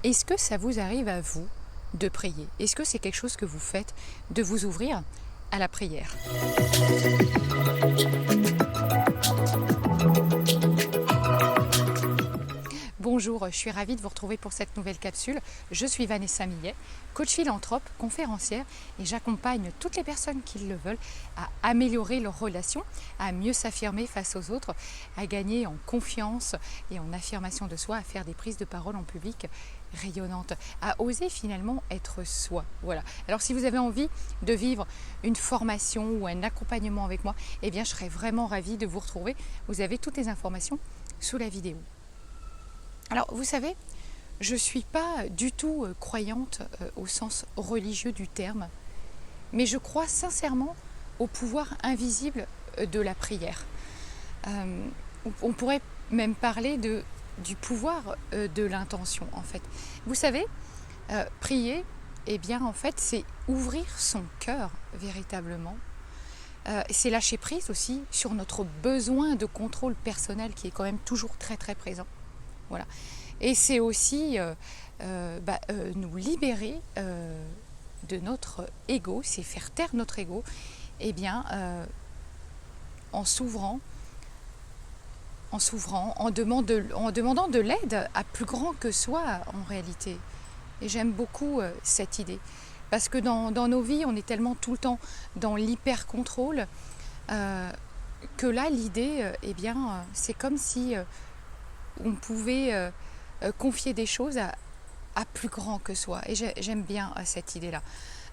Est-ce que ça vous arrive à vous de prier? Est-ce que c'est quelque chose que vous faites, de vous ouvrir à la prière? Bonjour, je suis ravie de vous retrouver pour cette nouvelle capsule. Je suis Vanessa Millet, coach philanthrope, conférencière et j'accompagne toutes les personnes qui le veulent à améliorer leurs relations, à mieux s'affirmer face aux autres, à gagner en confiance et en affirmation de soi, à faire des prises de parole en public rayonnantes, à oser finalement être soi. Voilà. Alors si vous avez envie de vivre une formation ou un accompagnement avec moi, eh bien je serais vraiment ravie de vous retrouver. Vous avez toutes les informations sous la vidéo. Alors, vous savez, je ne suis pas du tout croyante au sens religieux du terme, mais je crois sincèrement au pouvoir invisible de la prière. On pourrait même parler du pouvoir de l'intention, en fait. Vous savez, prier, eh bien, en fait, c'est ouvrir son cœur véritablement. C'est lâcher prise aussi sur notre besoin de contrôle personnel qui est quand même toujours très très présent. Voilà. Et c'est aussi nous libérer de notre ego, c'est faire taire notre ego, eh bien, en s'ouvrant, en demandant de l'aide à plus grand que soi en réalité. Et j'aime beaucoup cette idée. Parce que dans nos vies, on est tellement tout le temps dans l'hyper-contrôle que là, l'idée, eh bien, c'est comme si on pouvait confier des choses à plus grand que soi. Et j'aime bien cette idée-là.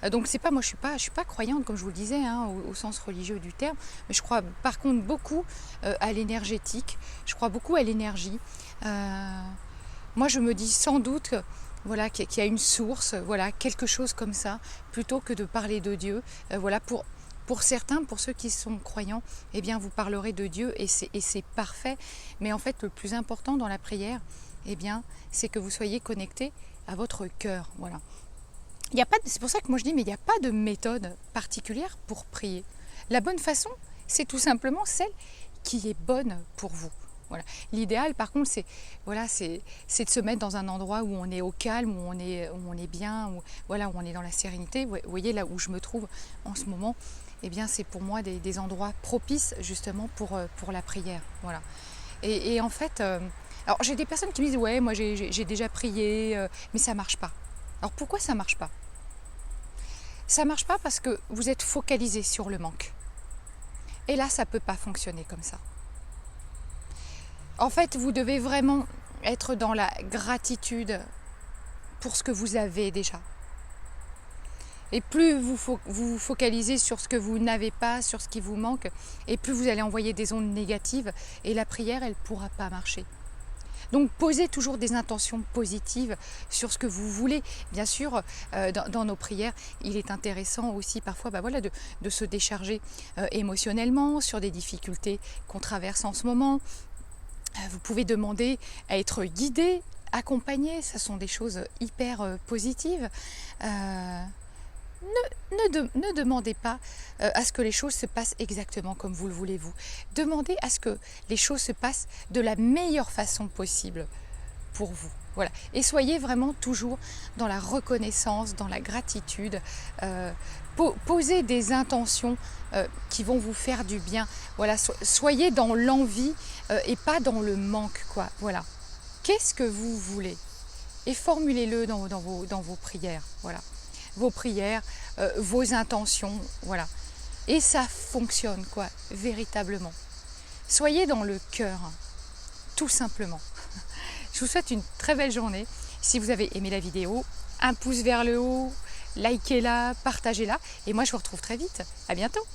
Donc c'est pas, moi je suis pas croyante comme je vous le disais au sens religieux du terme, mais je crois par contre beaucoup à l'énergétique, je crois beaucoup à l'énergie. Moi je me dis sans doute voilà, qu'il y a une source, voilà, quelque chose comme ça, plutôt que de parler de Dieu. Voilà, pour certains, pour ceux qui sont croyants, eh bien vous parlerez de Dieu et c'est parfait. Mais en fait, le plus important dans la prière, eh bien, c'est que vous soyez connectés à votre cœur. Voilà. C'est pour ça que moi je dis, mais il n'y a pas de méthode particulière pour prier. La bonne façon, c'est tout simplement celle qui est bonne pour vous. Voilà. L'idéal, par contre, c'est de se mettre dans un endroit où on est au calme, où on est bien, où on est dans la sérénité. Vous voyez, là où je me trouve en ce moment, eh bien, c'est pour moi des endroits propices justement pour la prière. Voilà. Et en fait, alors j'ai des personnes qui me disent, ouais, moi j'ai déjà prié, mais ça ne marche pas. Alors pourquoi ça ne marche pas? Ça ne marche pas parce que vous êtes focalisé sur le manque. Et là, ça ne peut pas fonctionner comme ça. En fait, vous devez vraiment être dans la gratitude pour ce que vous avez déjà. Et plus vous vous focalisez sur ce que vous n'avez pas, sur ce qui vous manque, et plus vous allez envoyer des ondes négatives, et la prière, elle ne pourra pas marcher. Donc posez toujours des intentions positives sur ce que vous voulez. Bien sûr, dans nos prières, il est intéressant aussi parfois de se décharger émotionnellement sur des difficultés qu'on traverse en ce moment. Vous pouvez demander à être guidé, accompagné, ce sont des choses hyper positives. Ne demandez pas à ce que les choses se passent exactement comme vous le voulez vous. Demandez à ce que les choses se passent de la meilleure façon possible pour vous. Voilà. Et soyez vraiment toujours dans la reconnaissance, dans la gratitude. Posez des intentions qui vont vous faire du bien. Voilà. Soyez dans l'envie et pas dans le manque, quoi. Voilà. Qu'est-ce que vous voulez? Et formulez-le dans vos prières. Voilà. Vos prières, vos intentions, voilà. Et ça fonctionne, quoi, véritablement. Soyez dans le cœur, tout simplement. Je vous souhaite une très belle journée. Si vous avez aimé la vidéo, un pouce vers le haut, likez-la, partagez-la. Et moi, je vous retrouve très vite. À bientôt.